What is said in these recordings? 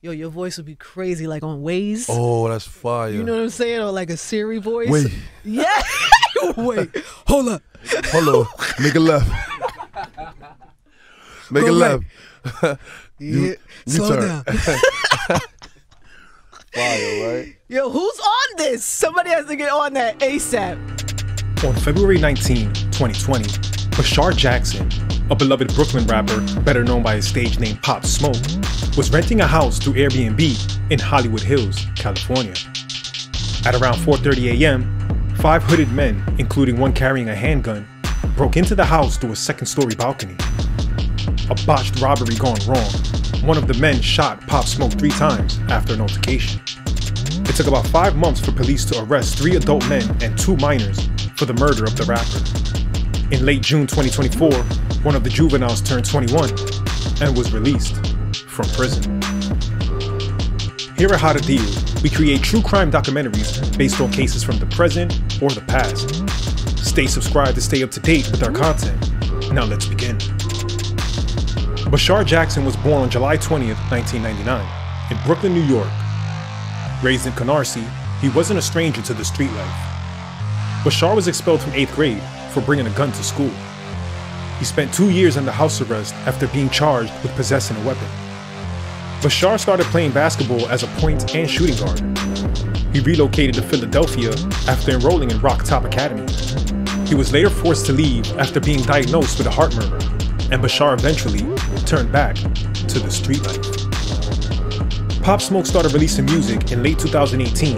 Yo, your voice would be crazy, like on Waze. Oh, that's fire. You know what I'm saying? Or like a Siri voice. Wait. Yeah. Wait. Hold up. Hold on. Make a left. Make a left. Yeah. Slow down. Fire, right? Yo, who's on this? Somebody has to get on that ASAP. On February 19, 2020, Bashar Jackson, a beloved Brooklyn rapper better known by his stage name Pop Smoke, was renting a house through Airbnb in Hollywood Hills, California. At around 4:30 a.m., 5 hooded men, including one carrying a handgun, broke into the house through a second-story balcony. A botched robbery gone wrong. One of the men shot Pop Smoke 3 times after an altercation. It took about 5 months for police to arrest 3 adult men and 2 minors for the murder of the rapper. In late June 2024, one of the juveniles turned 21 and was released from prison. Here at Howtodealyt, we create true crime documentaries based on cases from the present or the past. Stay subscribed to stay up to date with our content. Now let's begin. Bashar Jackson was born on July 20th, 1999, in Brooklyn, New York. Raised in Canarsie, he wasn't a stranger to the street life. Bashar was expelled from 8th grade for bringing a gun to school. He spent 2 years under house arrest after being charged with possessing a weapon. Bashar started playing basketball as a point and shooting guard. He relocated to Philadelphia after enrolling in Rock Top Academy. He was later forced to leave after being diagnosed with a heart murmur, and Bashar eventually turned back to the street life. Pop Smoke started releasing music in late 2018,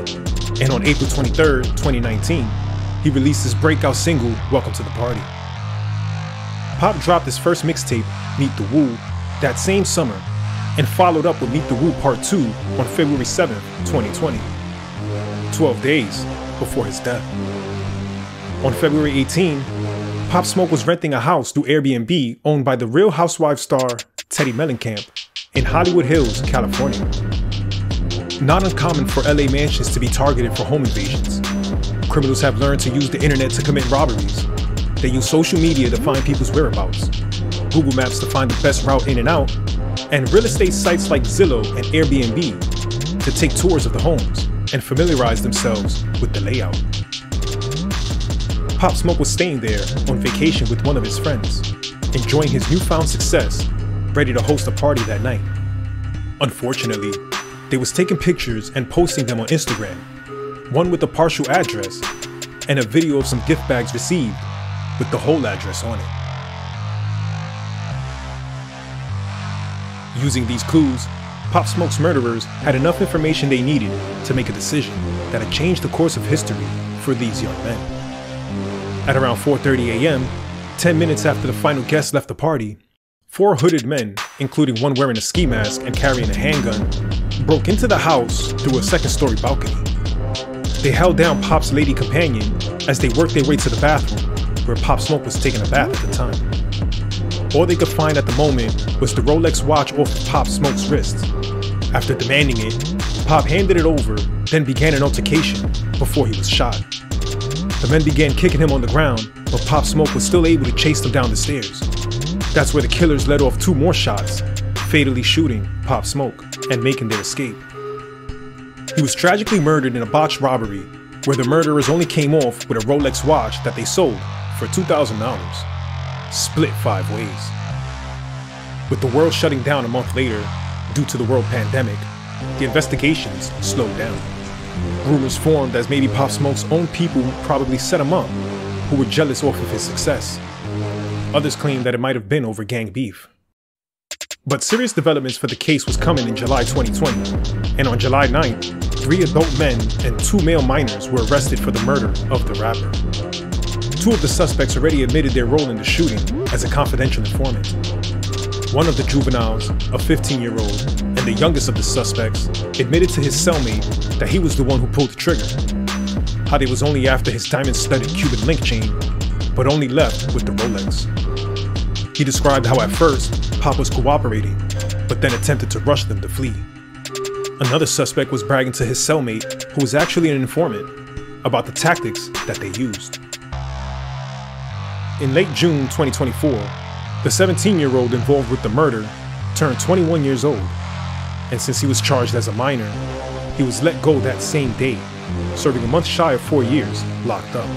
and on April 23rd, 2019, he released his breakout single, Welcome to the Party. Pop dropped his first mixtape, Meet the Woo, that same summer, and followed up with Meet the Woo Part 2 on February 7th, 2020, 12 days before his death. On February 18, Pop Smoke was renting a house through Airbnb owned by the Real Housewives star Teddy Mellencamp in Hollywood Hills, California. Not uncommon for LA mansions to be targeted for home invasions. Criminals have learned to use the internet to commit robberies. They use social media to find people's whereabouts, Google Maps to find the best route in and out, and real estate sites like Zillow and Airbnb to take tours of the homes and familiarize themselves with the layout. Pop Smoke was staying there on vacation with one of his friends, enjoying his newfound success, ready to host a party that night. Unfortunately, they was taking pictures and posting them on Instagram, one with a partial address and a video of some gift bags received with the whole address on it. Using these clues, Pop Smoke's murderers had enough information they needed to make a decision that had changed the course of history for these young men. At around 4:30 a.m., 10 minutes after the final guest left the party, 4 hooded men, including one wearing a ski mask and carrying a handgun, broke into the house through a second-story balcony. They held down Pop's lady companion as they worked their way to the bathroom, where Pop Smoke was taking a bath at the time. All they could find at the moment was the Rolex watch off of Pop Smoke's wrist. After demanding it, Pop handed it over, then began an altercation before he was shot. The men began kicking him on the ground, but Pop Smoke was still able to chase them down the stairs. That's where the killers let off 2 more shots, fatally shooting Pop Smoke and making their escape. He was tragically murdered in a botched robbery, where the murderers only came off with a Rolex watch that they sold for $2,000, split 5 ways. With the world shutting down a month later due to the world pandemic, the investigations slowed down. Rumors formed as maybe Pop Smoke's own people probably set him up, who were jealous off of his success. Others claimed that it might have been over gang beef. But serious developments for the case was coming in July 2020, and on July 9th, 3 adult men and 2 male minors were arrested for the murder of the rapper. 2 of the suspects already admitted their role in the shooting as a confidential informant. One of the juveniles, a 15-year-old, and the youngest of the suspects, admitted to his cellmate that he was the one who pulled the trigger, how they was only after his diamond-studded Cuban link chain, but only left with the Rolex. He described how at first, Pop was cooperating, but then attempted to rush them to flee. Another suspect was bragging to his cellmate, who was actually an informant, about the tactics that they used. In late June 2024, the 17-year-old involved with the murder turned 21 years old. and since he was charged as a minor, he was let go that same day, serving a month shy of 4 years locked up.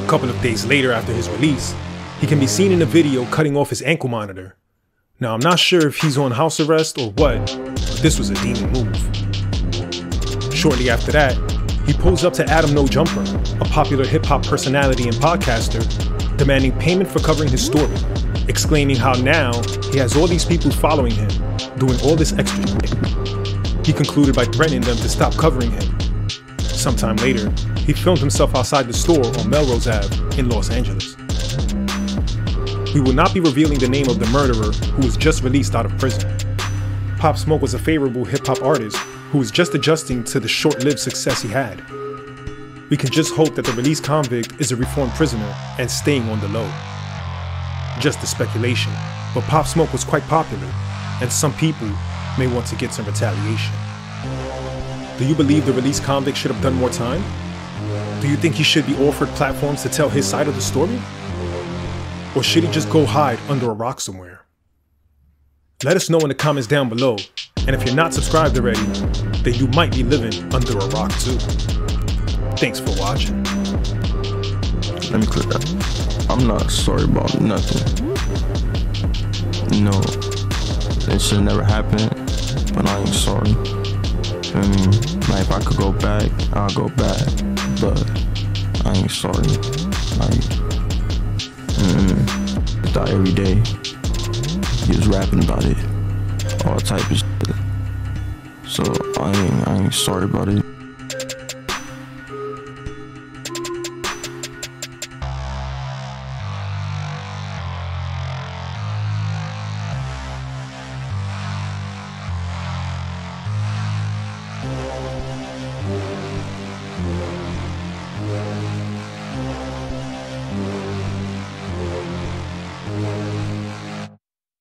A couple of days later after his release, he can be seen in a video cutting off his ankle monitor. Now, I'm not sure if he's on house arrest or what, but this was a demon move. Shortly after that, he pulls up to Adam No Jumper, a popular hip-hop personality and podcaster, demanding payment for covering his story, exclaiming how now he has all these people following him, doing all this extra shit. He concluded by threatening them to stop covering him. Sometime later, he filmed himself outside the store on Melrose Ave in Los Angeles. We will not be revealing the name of the murderer who was just released out of prison. Pop Smoke was a favorable hip-hop artist who was just adjusting to the short-lived success he had. We can just hope that the released convict is a reformed prisoner and staying on the low. Just a speculation, but Pop Smoke was quite popular, and some people may want to get some retaliation. Do you believe the released convict should have done more time? Do you think he should be offered platforms to tell his side of the story? Or should he just go hide under a rock somewhere? Let us know in the comments down below, and if you're not subscribed already, then you might be living under a rock too. Thanks for watching. Let me clear that. I'm not sorry about nothing. No, it should never happen, but I ain't sorry. I mean, like if I could go back, I'll go back, but I ain't sorry. Like, I thought every day he was rapping about it, all type of shit. So I ain't sorry about it.